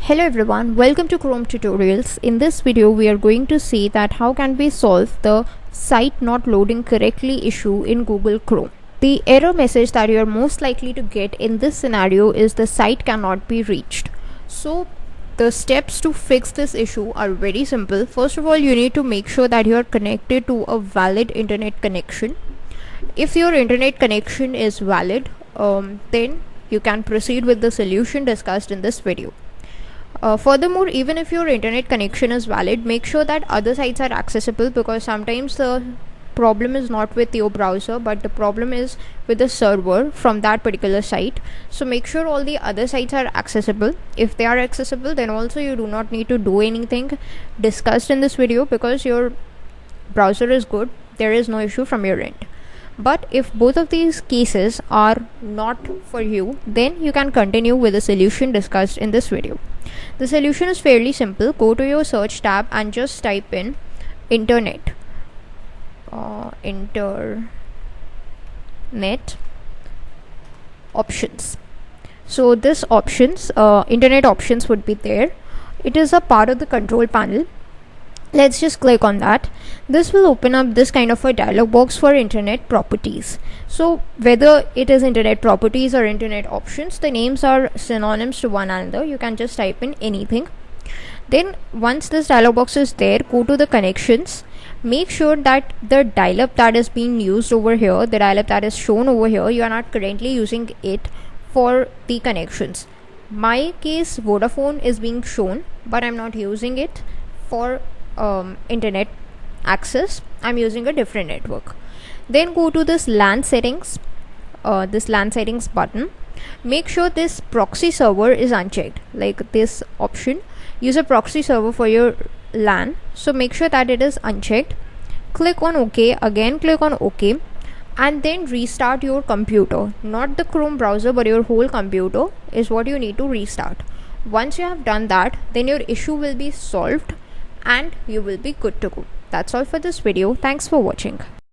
Hello everyone, welcome to Chrome Tutorials. In this video we are going to see that how can we solve the site not loading correctly issue in Google Chrome. The error message that you are most likely to get in this scenario is the site cannot be reached. So the steps to fix this issue are very simple. First of all, you need to make sure that you are connected to a valid internet connection. If your internet connection is valid, then you can proceed with the solution discussed in this video. Furthermore, even if your internet connection is valid, make sure that other sites are accessible, because sometimes the problem is not with your browser but the problem is with the server from that particular site. So make sure all the other sites are accessible. If they are accessible, then also you do not need to do anything discussed in this video because your browser is good, there is no issue from your end. But if both of these cases are not for you, then you can continue with the solution discussed in this video. The solution is fairly simple. Go to your search tab and just type in internet options. So this options, internet options would be there. It is a part of the control panel. Let's just click on that. This will open up this kind of a dialog box for internet properties. So whether it is internet properties or internet options, the names are synonyms to one another. You can just type in anything. Then once this dialog box is there, go to the connections. Make sure that the dial-up that is being used over here, the dial-up that is shown over here, you are not currently using it for the connections. My case, Vodafone is being shown, but I'm not using it for internet access. I'm using a different network. Then go to this LAN settings, button. Make sure this proxy server is unchecked, like this option. Use a proxy server for your LAN, so make sure that it is unchecked. Click on OK, again click on OK, and then restart your computer. Not the Chrome browser but your whole computer is what you need to restart. Once you have done that, then your issue will be solved and you will be good to go. That's all for this video. Thanks for watching.